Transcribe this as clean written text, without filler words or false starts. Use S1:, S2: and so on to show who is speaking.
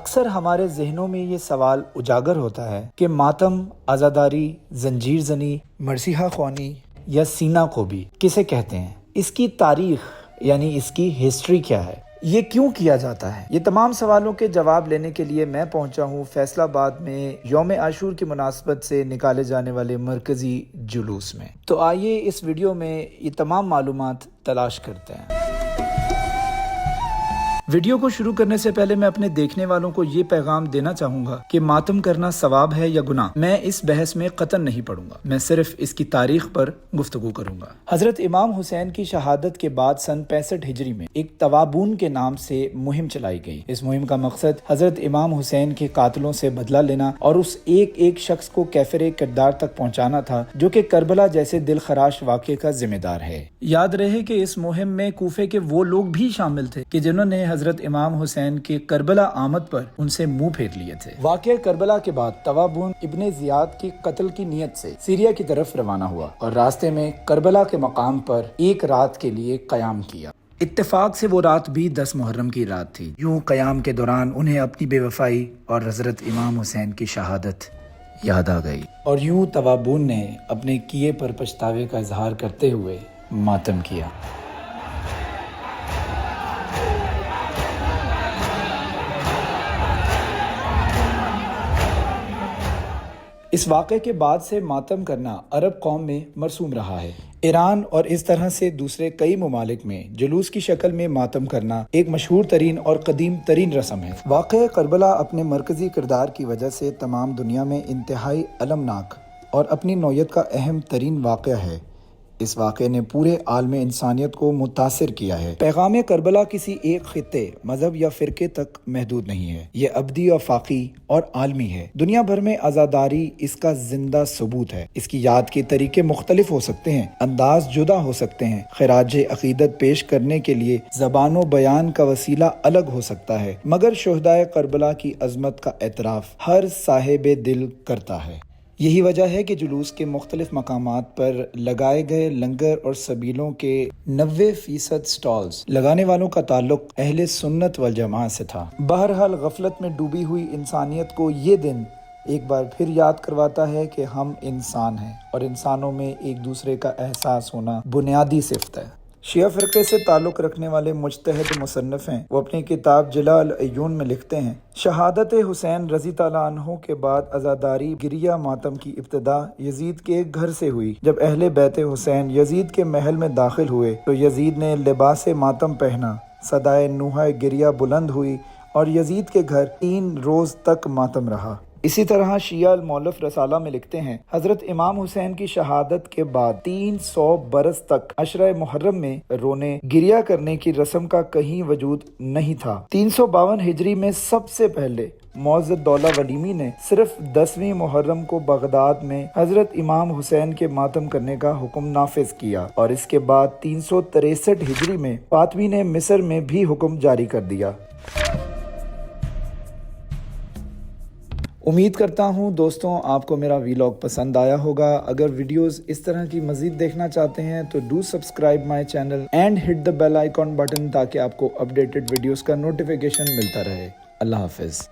S1: اکثر ہمارے ذہنوں میں یہ سوال اجاگر ہوتا ہے کہ ماتم، عزاداری، زنجیر زنی، مرثیہ خوانی یا سینہ کوبی کسے کہتے ہیں؟ اس کی تاریخ یعنی اس کی ہسٹری کیا ہے؟ یہ کیوں کیا جاتا ہے؟ یہ تمام سوالوں کے جواب لینے کے لیے میں پہنچا ہوں فیصل آباد میں یوم عاشور کی مناسبت سے نکالے جانے والے مرکزی جلوس میں۔ تو آئیے اس ویڈیو میں یہ تمام معلومات تلاش کرتے ہیں۔ ویڈیو کو شروع کرنے سے پہلے میں اپنے دیکھنے والوں کو یہ پیغام دینا چاہوں گا کہ ماتم کرنا ثواب ہے یا گناہ، میں اس بحث میں قطعاً نہیں پڑوں گا، میں صرف اس کی تاریخ پر گفتگو کروں گا۔ حضرت امام حسین کی شہادت کے بعد سن 65 ہجری میں ایک توابون کے نام سے مہم چلائی گئی۔ اس مہم کا مقصد حضرت امام حسین کے قاتلوں سے بدلہ لینا اور اس ایک ایک شخص کو کیفر کردار تک پہنچانا تھا جو کہ کربلا جیسے دل خراش واقعے کا ذمہ دار ہے۔ یاد رہے کہ اس مہم میں کوفے کے وہ لوگ بھی شامل تھے کہ جنہوں نے حضرت امام حسین کے کربلا آمد پر ان سے منہ پھیر لیے تھے۔ واقعہ کربلا کے بعد توابون ابن زیاد کے قتل کی نیت سے سیریا کی طرف روانہ ہوا اور راستے میں کربلا کے مقام پر ایک رات کے لیے قیام کیا۔ اتفاق سے وہ رات بھی 10 محرم کی رات تھی۔ یوں قیام کے دوران انہیں اپنی بے وفائی اور حضرت امام حسین کی شہادت یاد آ گئی، اور یوں توابون نے اپنے کیے پر پچھتاوے کا اظہار کرتے ہوئے ماتم کیا۔ اس واقعے کے بعد سے ماتم کرنا عرب قوم میں مرسوم رہا ہے۔ ایران اور اس طرح سے دوسرے کئی ممالک میں جلوس کی شکل میں ماتم کرنا ایک مشہور ترین اور قدیم ترین رسم ہے۔ واقعہ کربلا اپنے مرکزی کردار کی وجہ سے تمام دنیا میں انتہائی المناک اور اپنی نوعیت کا اہم ترین واقعہ ہے۔ اس واقعے نے پورے عالم انسانیت کو متاثر کیا ہے۔ پیغام کربلا کسی ایک خطے، مذہب یا فرقے تک محدود نہیں ہے، یہ ابدی، آفاقی اور عالمی ہے۔ دنیا بھر میں عزاداری اس کا زندہ ثبوت ہے۔ اس کی یاد کے طریقے مختلف ہو سکتے ہیں، انداز جدا ہو سکتے ہیں، خراج عقیدت پیش کرنے کے لیے زبان و بیان کا وسیلہ الگ ہو سکتا ہے، مگر شہدائے کربلا کی عظمت کا اعتراف ہر صاحب دل کرتا ہے۔ یہی وجہ ہے کہ جلوس کے مختلف مقامات پر لگائے گئے لنگر اور سبیلوں کے 90% سٹالز لگانے والوں کا تعلق اہل سنت والجماعت سے تھا۔ بہرحال غفلت میں ڈوبی ہوئی انسانیت کو یہ دن ایک بار پھر یاد کرواتا ہے کہ ہم انسان ہیں اور انسانوں میں ایک دوسرے کا احساس ہونا بنیادی صفت ہے۔ شیعہ فرقے سے تعلق رکھنے والے مجتہد مصنف ہیں، وہ اپنی کتاب جلا العیون میں لکھتے ہیں، شہادت حسین رضی تعالیٰ عنہ کے بعد عزاداری گریہ ماتم کی ابتدا یزید کے ایک گھر سے ہوئی۔ جب اہل بیت حسین یزید کے محل میں داخل ہوئے تو یزید نے لباس ماتم پہنا، صدائے نوحہ گریہ بلند ہوئی اور یزید کے گھر 3 روز تک ماتم رہا۔ اسی طرح شیعہ المؤلف رسالہ میں لکھتے ہیں، حضرت امام حسین کی شہادت کے بعد 300 برس تک عشرہ محرم میں رونے گریہ کرنے کی رسم کا کہیں وجود نہیں تھا۔ 352 ہجری میں سب سے پہلے معز الدولہ ولیمی نے صرف 10ویں محرم کو بغداد میں حضرت امام حسین کے ماتم کرنے کا حکم نافذ کیا، اور اس کے بعد 363 ہجری میں فاطمی نے مصر میں بھی حکم جاری کر دیا۔ امید کرتا ہوں دوستوں آپ کو میرا ویلاگ پسند آیا ہوگا۔ اگر ویڈیوز اس طرح کی مزید دیکھنا چاہتے ہیں تو do subscribe my channel and hit the bell icon button تاکہ آپ کو اپڈیٹڈ ویڈیوز کا نوٹیفیکیشن ملتا رہے۔ اللہ حافظ۔